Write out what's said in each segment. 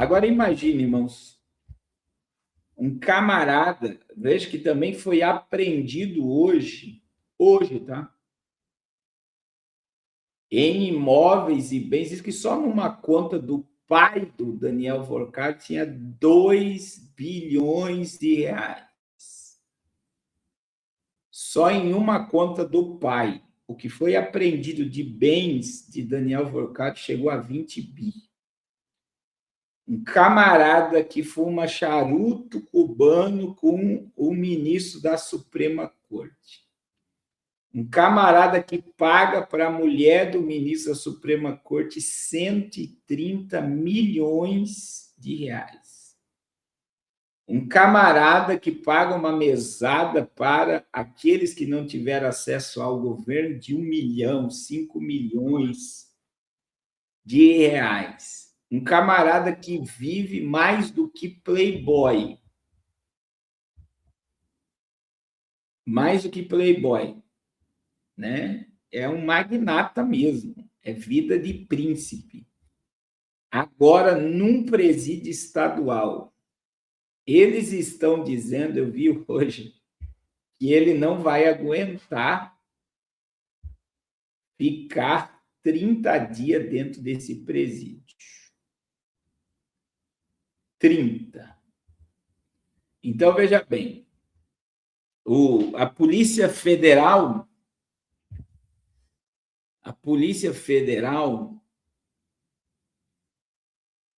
Agora imagine, irmãos, um camarada, veja que também foi apreendido hoje, tá? Em imóveis e bens, diz que só numa conta do pai do Daniel Vorkar tinha 2 bilhões de reais. Só em uma conta do pai. O que foi apreendido de bens de Daniel Vorkar chegou a 20 bi. Um camarada que fuma charuto cubano com o ministro da Suprema Corte. Um camarada que paga para a mulher do ministro da Suprema Corte 130 milhões de reais. Um camarada que paga uma mesada para aqueles que não tiveram acesso ao governo de 1 milhão, 5 milhões de reais. Um camarada que vive mais do que playboy. Mais do que playboy. Né? É um magnata mesmo, é vida de príncipe. Agora, num presídio estadual, eles estão dizendo, eu vi hoje, que ele não vai aguentar ficar 30 dias dentro desse presídio. 30. Então, veja bem, a Polícia Federal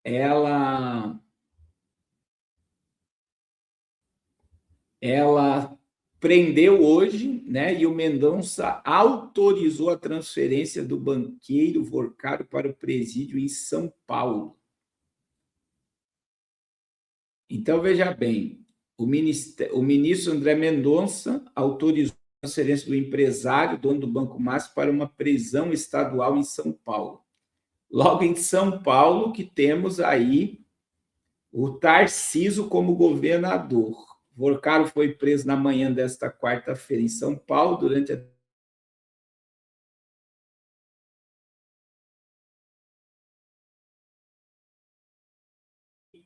ela prendeu hoje, né? E o Mendonça autorizou a transferência do banqueiro Vorcaro para o presídio em São Paulo. Então, veja bem, o ministro André Mendonça autorizou a transferência do empresário, dono do Banco Master, para uma prisão estadual em São Paulo. Logo em São Paulo, que temos aí o Tarcísio como governador. Vorcaro foi preso na manhã desta quarta-feira em São Paulo, durante a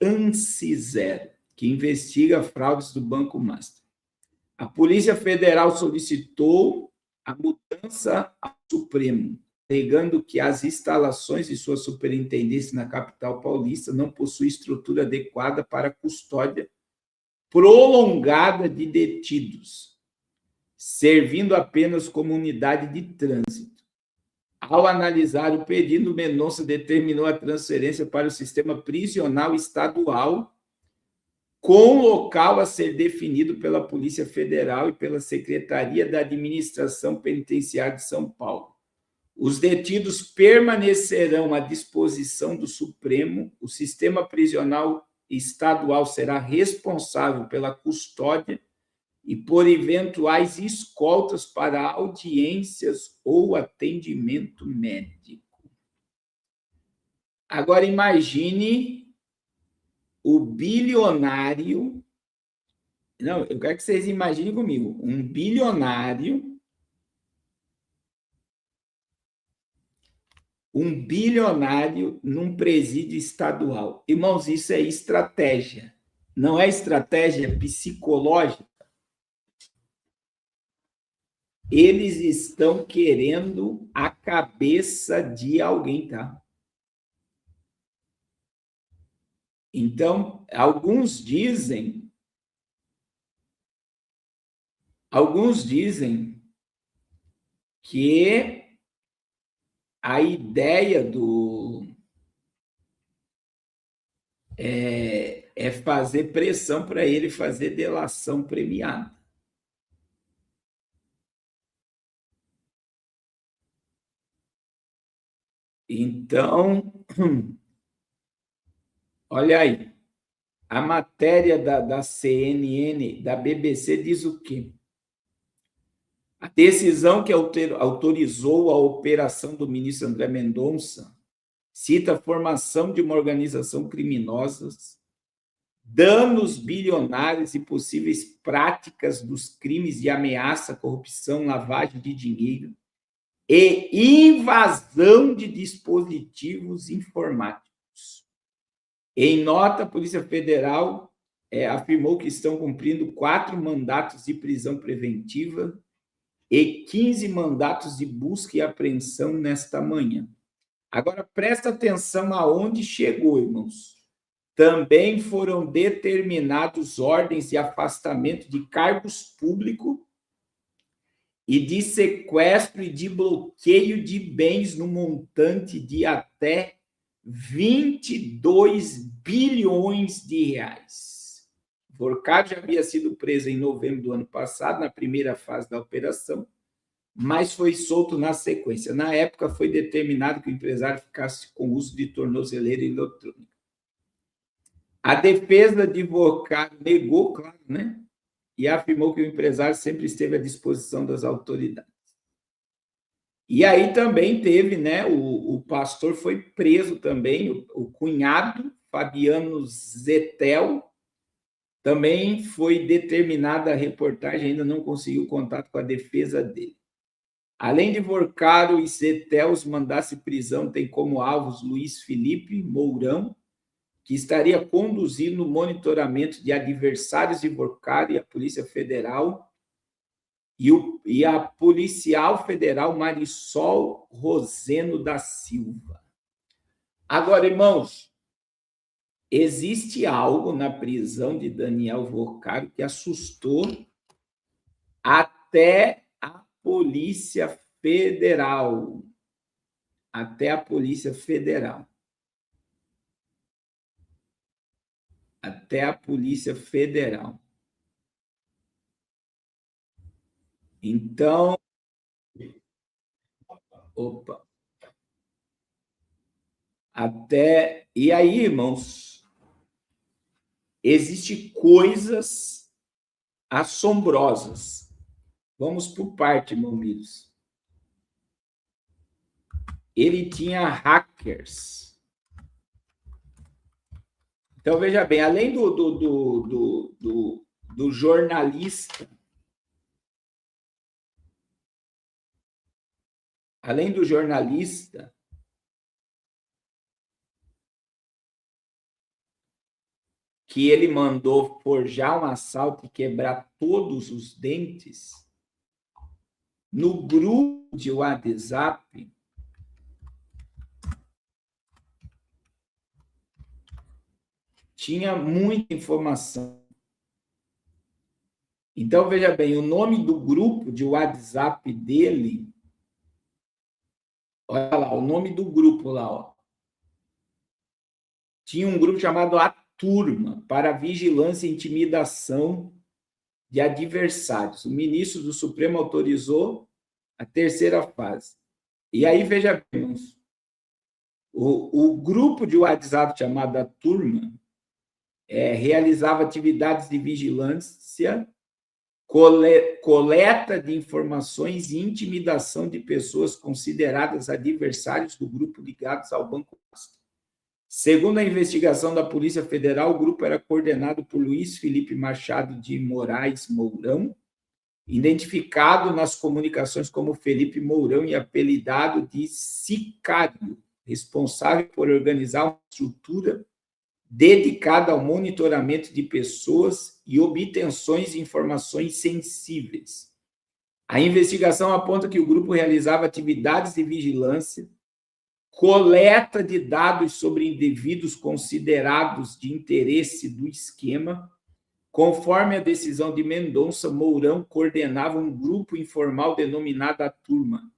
ANSI Zero, que investiga fraudes do Banco Master. A Polícia Federal solicitou a mudança ao Supremo, alegando que as instalações de sua superintendência na capital paulista não possuem estrutura adequada para a custódia prolongada de detidos, servindo apenas como unidade de trânsito. Ao analisar o pedido, Mendonça determinou a transferência para o sistema prisional estadual, com local a ser definido pela Polícia Federal e pela Secretaria da Administração Penitenciária de São Paulo. Os detidos permanecerão à disposição do Supremo, o sistema prisional estadual será responsável pela custódia e por eventuais escoltas para audiências ou atendimento médico. Agora, imagine o bilionário. Não, eu quero que vocês imaginem comigo. Um bilionário num presídio estadual. Irmãos, isso é estratégia. Não é estratégia psicológica. Eles estão querendo a cabeça de alguém, tá? Então, alguns dizem que a ideia é fazer pressão para ele fazer delação premiada. Então, olha aí, a matéria da CNN, da BBC, diz o quê? A decisão que autorizou a operação do ministro André Mendonça cita a formação de uma organização criminosa, danos bilionários e possíveis práticas dos crimes de ameaça, corrupção, lavagem de dinheiro e invasão de dispositivos informáticos. Em nota, a Polícia Federal afirmou que estão cumprindo 4 mandatos de prisão preventiva e 15 mandatos de busca e apreensão nesta manhã. Agora, presta atenção aonde chegou, irmãos. Também foram determinados ordens de afastamento de cargos públicos e de sequestro e de bloqueio de bens no montante de até 22 bilhões de reais. Vorkado já havia sido preso em novembro do ano passado, na primeira fase da operação, mas foi solto na sequência. Na época, foi determinado que o empresário ficasse com uso de tornozeleira eletrônica. A defesa de Vorkado negou, claro, né? E afirmou que o empresário sempre esteve à disposição das autoridades. E aí também teve, né? O pastor foi preso também, o cunhado, Fabiano Zetel, também foi determinada a reportagem, ainda não conseguiu contato com a defesa dele. Além de Vorkado e Zetel, os mandados de prisão tem como alvos Luiz Felipe Mourão, que estaria conduzindo o monitoramento de adversários de Vorkado e a Polícia Federal, e a policial federal Marisol Roseno da Silva. Agora, irmãos, existe algo na prisão de Daniel Vorkado que assustou até a Polícia Federal. Até a Polícia Federal. Até a Polícia Federal. Então, e aí, irmãos, existem coisas assombrosas. Vamos por parte, irmão Miros. Ele tinha hackers. Então, veja bem, além do jornalista, que ele mandou forjar um assalto e quebrar todos os dentes, no grupo de WhatsApp, tinha muita informação. Então, veja bem, o nome do grupo de WhatsApp dele, olha lá, o nome do grupo lá, ó. Tinha um grupo chamado A Turma, para Vigilância e Intimidação de Adversários. O ministro do Supremo autorizou a terceira fase. E aí, veja bem, o grupo de WhatsApp chamado A Turma realizava atividades de vigilância, coleta de informações e intimidação de pessoas consideradas adversários do grupo ligados ao Banco Master. Segundo a investigação da Polícia Federal, o grupo era coordenado por Luiz Felipe Machado de Moraes Mourão, identificado nas comunicações como Felipe Mourão e apelidado de Sicário, responsável por organizar uma estrutura dedicada ao monitoramento de pessoas e obtenções de informações sensíveis. A investigação aponta que o grupo realizava atividades de vigilância, coleta de dados sobre indivíduos considerados de interesse do esquema. Conforme a decisão de Mendonça, Mourão coordenava um grupo informal denominado A Turma.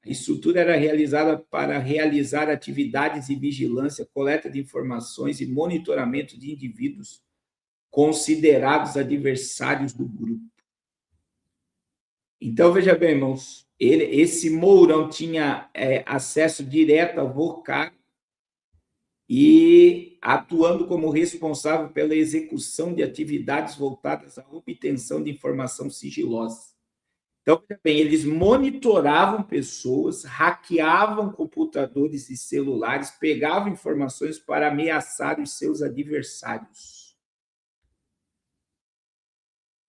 A estrutura era realizada para realizar atividades de vigilância, coleta de informações e monitoramento de indivíduos considerados adversários do grupo. Então, veja bem, irmãos, esse Mourão tinha acesso direto a Vorkado e atuando como responsável pela execução de atividades voltadas à obtenção de informação sigilosa. Então, veja bem, eles monitoravam pessoas, hackeavam computadores e celulares, pegavam informações para ameaçar os seus adversários.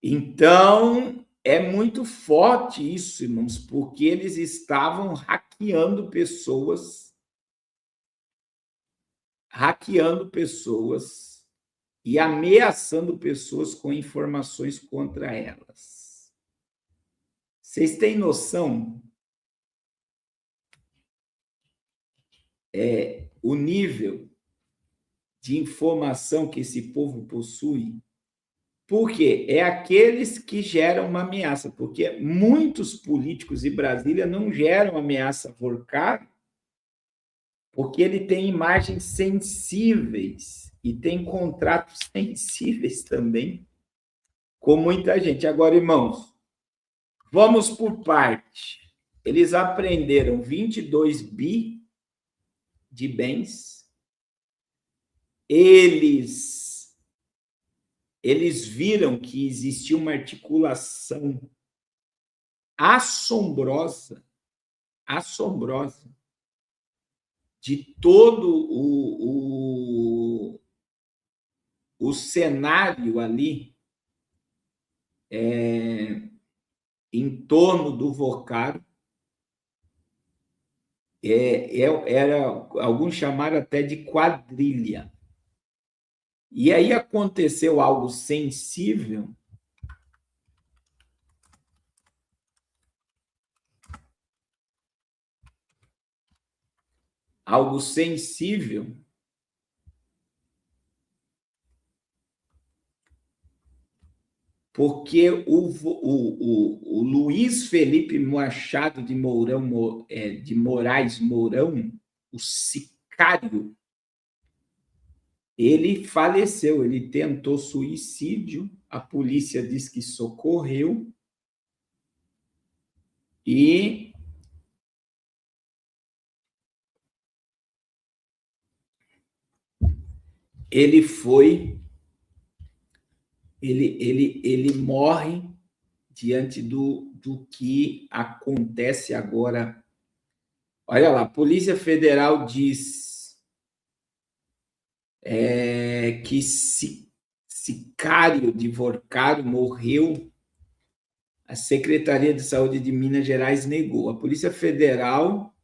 Então, é muito forte isso, irmãos, porque eles estavam hackeando pessoas hackeando pessoas e ameaçando pessoas com informações contra elas. Vocês têm noção o nível de informação que esse povo possui? Porque é aqueles que geram uma ameaça, porque muitos políticos em Brasília não geram ameaça a Vorkar, porque ele tem imagens sensíveis e tem contratos sensíveis também com muita gente. Agora, irmãos, vamos por parte. Eles apreenderam 22 bi de bens. Eles viram que existia uma articulação assombrosa de todo o cenário ali em torno do Vocaro. Era, alguns chamaram até de quadrilha. E aí aconteceu algo sensível. Algo sensível. Porque o Luiz Felipe Machado de Moraes Mourão, o sicário, ele faleceu, ele tentou suicídio, a polícia diz que socorreu, e ele morre diante do que acontece agora. Olha lá, a Polícia Federal diz que sicário de Vorkaro morreu. A Secretaria de Saúde de Minas Gerais negou. A Polícia Federal,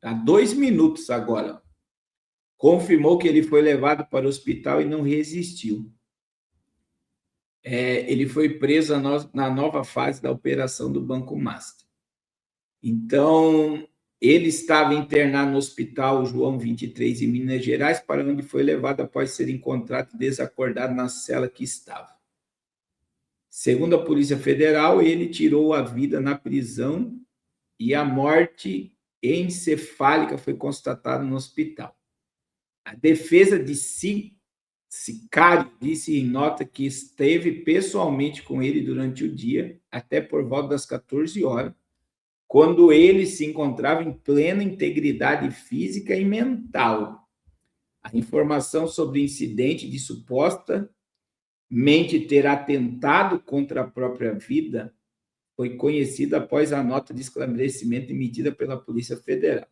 há 2 minutos agora, confirmou que ele foi levado para o hospital e não resistiu. Ele foi preso na nova fase da operação do Banco Master. Então, ele estava internado no Hospital João 23, em Minas Gerais, para onde foi levado após ser encontrado desacordado na cela que estava. Segundo a Polícia Federal, ele tirou a vida na prisão e a morte encefálica foi constatada no hospital. A defesa de sicário disse em nota que esteve pessoalmente com ele durante o dia, até por volta das 14 horas, quando ele se encontrava em plena integridade física e mental. A informação sobre o incidente de supostamente ter atentado contra a própria vida foi conhecida após a nota de esclarecimento emitida pela Polícia Federal.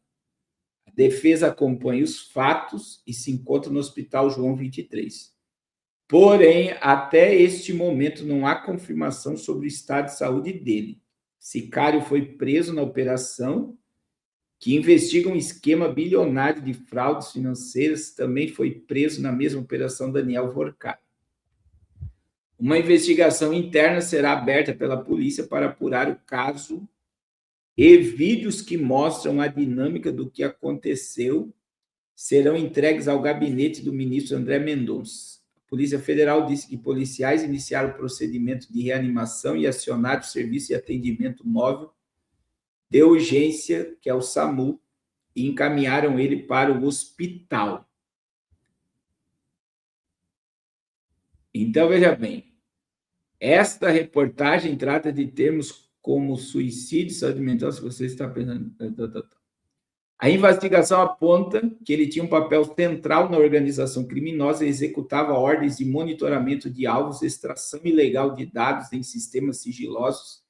A defesa acompanha os fatos e se encontra no Hospital João 23. Porém, até este momento, não há confirmação sobre o estado de saúde dele. Sicário foi preso na operação que investiga um esquema bilionário de fraudes financeiras. Também foi preso na mesma operação Daniel Vorkaro. Uma investigação interna será aberta pela polícia para apurar o caso e vídeos que mostram a dinâmica do que aconteceu serão entregues ao gabinete do ministro André Mendonça. A Polícia Federal disse que policiais iniciaram o procedimento de reanimação e acionaram o Serviço de Atendimento Móvel de Urgência, que é o SAMU, e encaminharam ele para o hospital. Então, veja bem, esta reportagem trata de termos como suicídio, saúde mental, se você está pensando... A investigação aponta que ele tinha um papel central na organização criminosa e executava ordens de monitoramento de alvos, extração ilegal de dados em sistemas sigilosos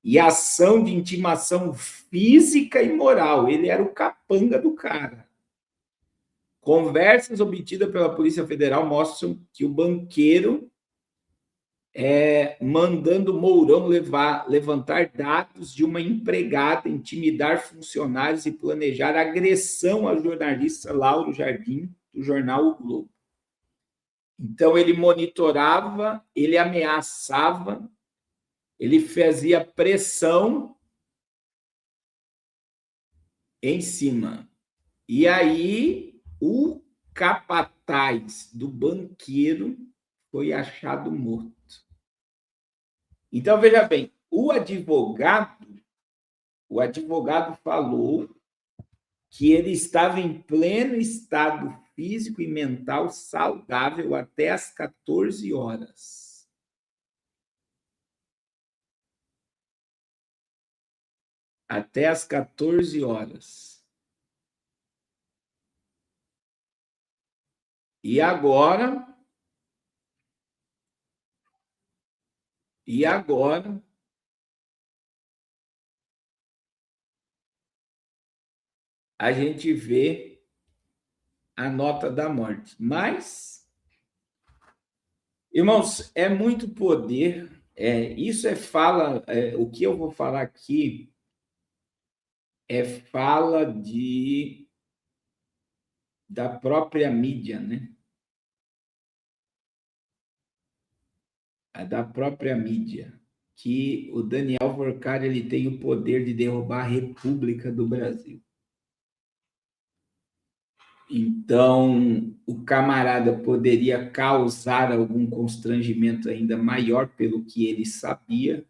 e ação de intimação física e moral. Ele era o capanga do cara. Conversas obtidas pela Polícia Federal mostram que o banqueiro mandando Mourão levantar dados de uma empregada, intimidar funcionários e planejar agressão ao jornalista Lauro Jardim do jornal O Globo. Então, ele monitorava, ele ameaçava, ele fazia pressão em cima. E aí, o capataz do banqueiro foi achado morto. Então, veja bem, o advogado falou que ele estava em pleno estado físico e mental saudável até às 14 horas. Até às 14 horas. E agora a gente vê a nota da morte. Mas, irmãos, é muito poder. Isso fala. O que eu vou falar aqui fala da própria mídia, né? Da própria mídia, que o Daniel Forcari ele tem o poder de derrubar a República do Brasil. Então, o camarada poderia causar algum constrangimento ainda maior pelo que ele sabia,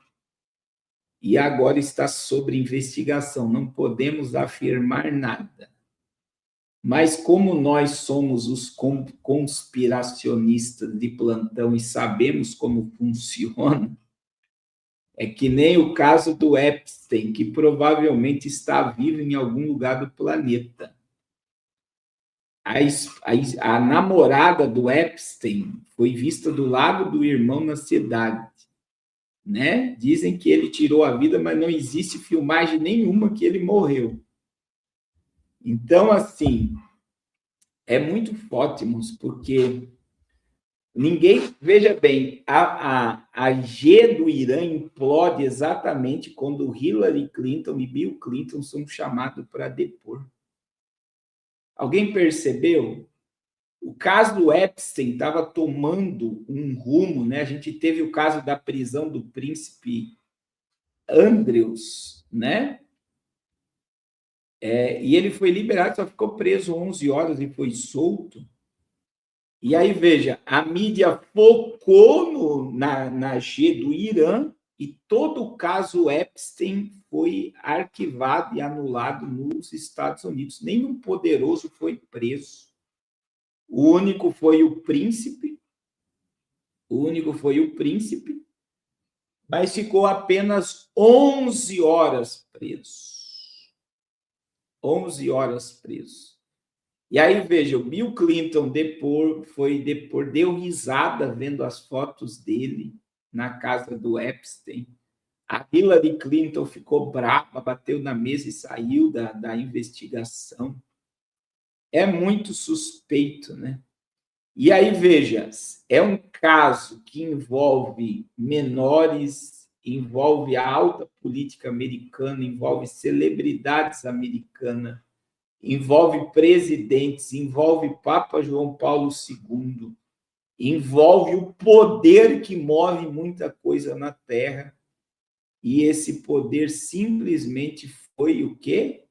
e agora está sob investigação. Não podemos afirmar nada. Mas como nós somos os conspiracionistas de plantão e sabemos como funciona, é que nem o caso do Epstein, que provavelmente está vivo em algum lugar do planeta. A namorada do Epstein foi vista do lado do irmão na cidade, né? Dizem que ele tirou a vida, mas não existe filmagem nenhuma que ele morreu. Então, assim, é muito forte, porque ninguém... Veja bem, a G do Irã implode exatamente quando Hillary Clinton e Bill Clinton são chamados para depor. Alguém percebeu? O caso do Epstein estava tomando um rumo, né? A gente teve o caso da prisão do príncipe Andrews, né? E ele foi liberado, só ficou preso 11 horas e foi solto. E aí, veja, a mídia focou na G do Irã e todo o caso Epstein foi arquivado e anulado nos Estados Unidos. Nenhum poderoso foi preso. O único foi o príncipe, mas ficou apenas 11 horas preso. 11 horas preso. E aí, veja, o Bill Clinton deu risada vendo as fotos dele na casa do Epstein. A Hillary Clinton ficou brava, bateu na mesa e saiu da investigação. É muito suspeito, né? E aí, veja, é um caso que envolve menores, envolve a alta política americana, envolve celebridades americanas, envolve presidentes, envolve Papa João Paulo II, envolve o poder que move muita coisa na Terra, e esse poder simplesmente foi o quê?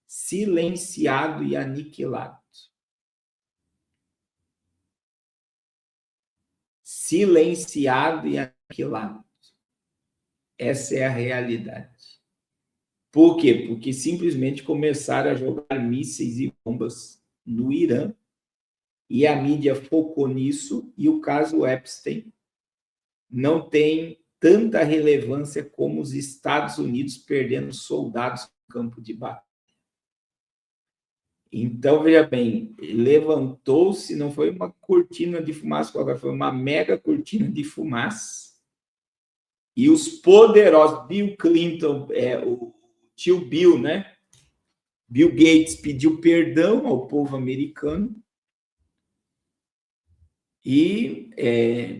Silenciado e aniquilado. Silenciado e aniquilado. Essa é a realidade. Por quê? Porque simplesmente começaram a jogar mísseis e bombas no Irã, e a mídia focou nisso, e o caso Epstein não tem tanta relevância como os Estados Unidos perdendo soldados no campo de batalha. Então, veja bem, levantou-se, não foi uma cortina de fumaça, foi uma mega cortina de fumaça, e os poderosos, Bill Clinton, o tio Bill, né? Bill Gates pediu perdão ao povo americano e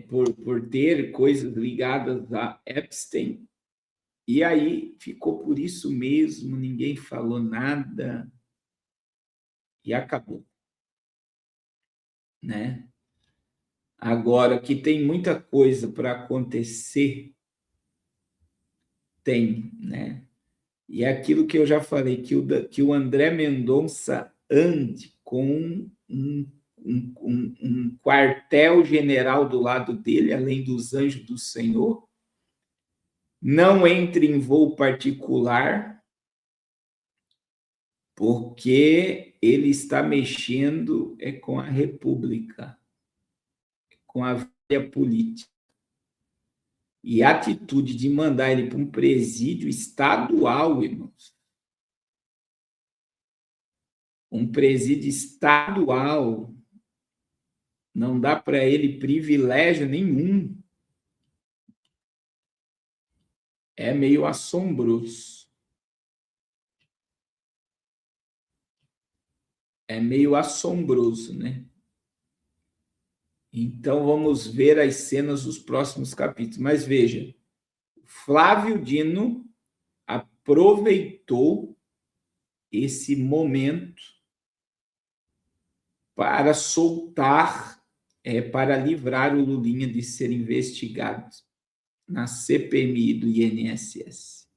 por ter coisas ligadas a Epstein, e aí ficou por isso mesmo, ninguém falou nada e acabou. né? Agora, que tem muita coisa para acontecer, tem, né? E é aquilo que eu já falei, que o André Mendonça ande com um quartel-general do lado dele, além dos anjos do Senhor, não entre em voo particular, porque ele está mexendo com a República, com a via política. E a atitude de mandar ele para um presídio estadual, irmãos. Um presídio estadual. Não dá para ele privilégio nenhum. É meio assombroso. É meio assombroso, né? Então, vamos ver as cenas dos próximos capítulos. Mas veja, Flávio Dino aproveitou esse momento para soltar, para livrar o Lulinha de ser investigado na CPMI do INSS.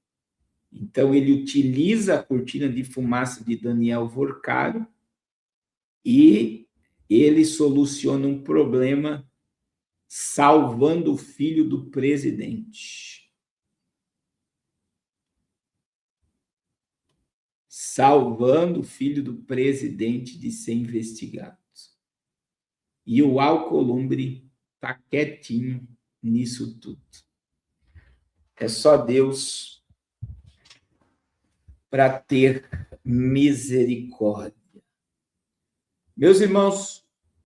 Então, ele utiliza a cortina de fumaça de Daniel Vorcaro e ele soluciona um problema salvando o filho do presidente. Salvando o filho do presidente de ser investigado. E o Alcolumbre está quietinho nisso tudo. É só Deus para ter misericórdia. Meus irmãos,